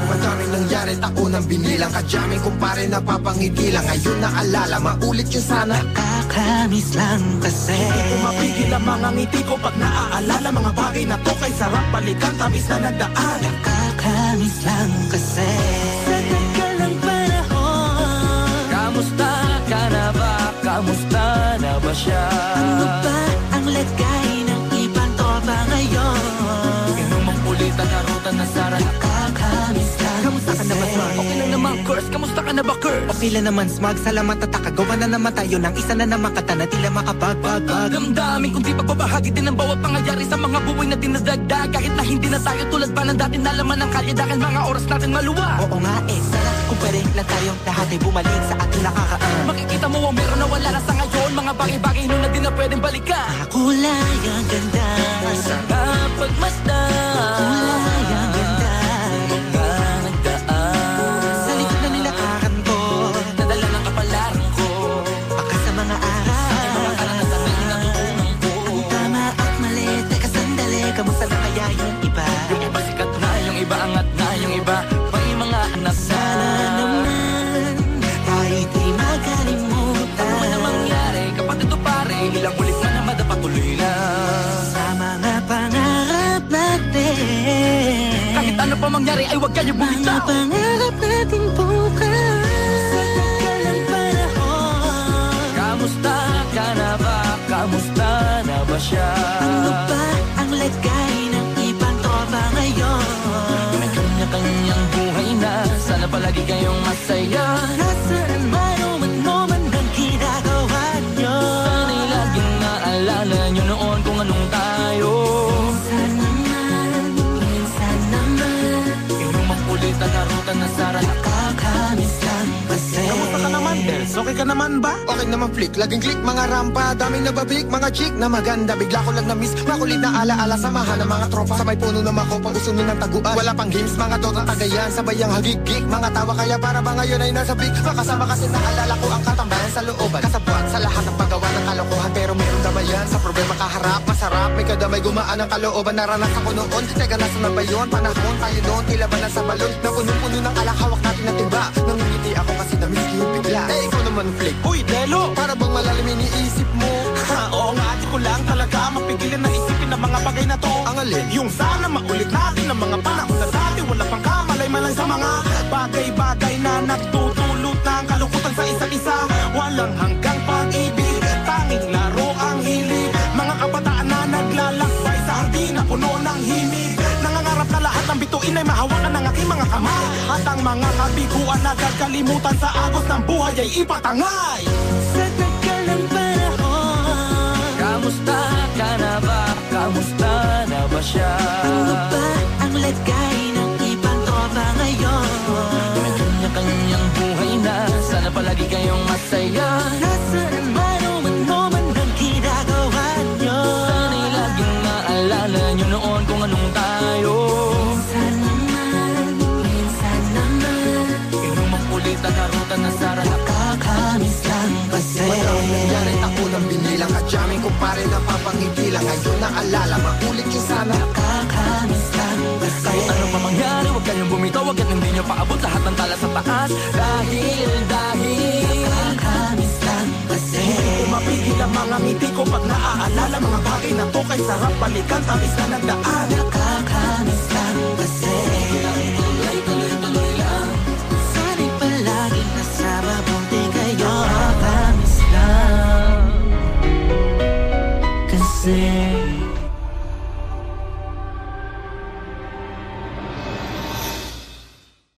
Madaming nangyari, taunang binilang, kadyaming kumpare napapangiti lang. Ngayon naalala, maulit yun sana. Nakakamiss lang kasi hindi ko mapigil ang mga ngiti ko pag naaalala. Mga bagay na to kay sarap balikan, tamis na nagdaan. Nakakamiss lang kasi sa tagal ng panahon. Kamusta ka na ba? Kamusta na ba siya? Ano ba ang lagay ng ibang tropa ngayon? Inumang pulitan, narutan na Sara. Nakakamiss lang. Kamusta ka na ba, Smug? Okay lang naman, Curse. Kamusta ka na ba, Curse? Okay lang naman, Smug. Salamat at nakagawa na naman tayo ng isa na naman kata na tila makabagbag. Damdamin kung di pagbabahagi din ang bawat pangyayari sa mga buhay na dinadagdag. Kahit na hindi na tayo tulad pa ng dati, nalaman ng kalye dahil mga oras natin maluwa. Oo nga sana kung pwede lang tayong lahat ay bumalik sa ating nakakaan. Makikita mo ang meron na wala na sa ngayon. Mga bagay-bagay nun na di na pwedeng balikan. Kulay ang ganda, Sarap pagmasdan. kulay ang ganda. Mga nagdaan Sa likod na nilakaran ko, nadala ng kapalaran ko. baka sa mga araw. Mga karanasan na natutunan ko. Ang tama at mali, teka sandali, kamusta na kaya yung iba? Yung iba sikat na, yung iba angat na, yung iba may mga anak na. Sana naman tayo di makalimutan. Ano man ang mangyari, kapag ito pare, ilang ulit na naman patuloy na. Sa mga pangarap natin, Kahit ano pa mangyari ay huwag kayo mga bumitaw. pangarap natin bukas. Sa tagal ng panahon, Kamusta ka na ba? Kamusta na ba siya? ano ba ang lagay ng ibang tropa ngayon? May kanya-kanyang buhay na, sana palagi kayong masaya. Nasaan man o ano man ang ginagawa nyo? Sana'y laging naalala nyo noon kung anong tayo. Minsan naman, Inumang pulitan, narutan na Sara. nakakamiss lang kasi. Kamusta ka naman, Dels? Okay ka naman ba? Okay naman flick, laging click, mga rampa, daming nababik, mga chick na maganda. Bigla ko lang na-miss, makulit na alaala, samahan ng mga tropa. Sa may puno na makopa, usuno ng taguan. Wala pang games, mga dotang tagayan, sabayang hagigik. Mga tawa kaya para ba ngayon ay nasa big. Makasama kasi naalala ko ang katambayan sa looban. Kasabwat sa lahat ng paggawa ng kalokohan, pero meron damayan. Sa problema kaharap, masarap, may kadamay gumaan ang kalooban. Naranasan ko noon, teka nasa na ba yun? Panahon tayo noon, tila ba nasa balon? Na punong-puno ng alak, hawak natin na timba. Nangungiti ako kasi na-miss you bigla. Eh, ikaw naman flick. Uy, Delo! Para bang malalim iniisip mo? Ha, oo nga, di ko lang talaga mapigilan na isipin ang mga bagay na to. Ang alin? Yung sana maulit natin ang mga panahon na dati. Wala pang kamalay man lang sa mga bagay-bagay na nagtutulot ng kalukutan sa isa't isa. Walang hanggang pag-ibig, tanging laro ang hilig. Mga kabataan na naglalakbay sa hardin na puno ng himig. Nangangarap na lahat ng bituin ay mahawakan ng aking mga kamay. At ang mga kabiguan na gagalimutan sa agos ng buhay ay ipatangay. Sa tagal ng panahon, Kamusta ka na ba? Kamusta na ba siya? ano ba ang lagay ng ibang tropa ngayon? May kanya-kanyang buhay na, sana palagi kayong masaya. Nasaan man o ano man ang ginagawa nyo? Sana'y laging naalala nyo noon kung anong tayo. Minsan naman, Inumang pulitan, narutan na Sara. nakakamiss lang kasi. Madaming nangyari, taunang binilang, kadyaming kumpare napapangiti lang. Ngayon naalala, maulit yun sana. Nakakamiss lang kasi. Kahit ano pa mangyari, huwag kayong bumitaw. Huwag at hindi nyo paabot lahat ng tala sa taas. Dahil Nakakamiss lang kasi. Hindi ko mapigil ang mga ngiti ko pag naaalala. Mga bagay na to kay sarap balikan, tamis na nagdaan. Nakakamiss lang kasi. tuloy-tuloy lang. Sana'y palaging nasa mabuti kayo. Nakakamiss lang kasi.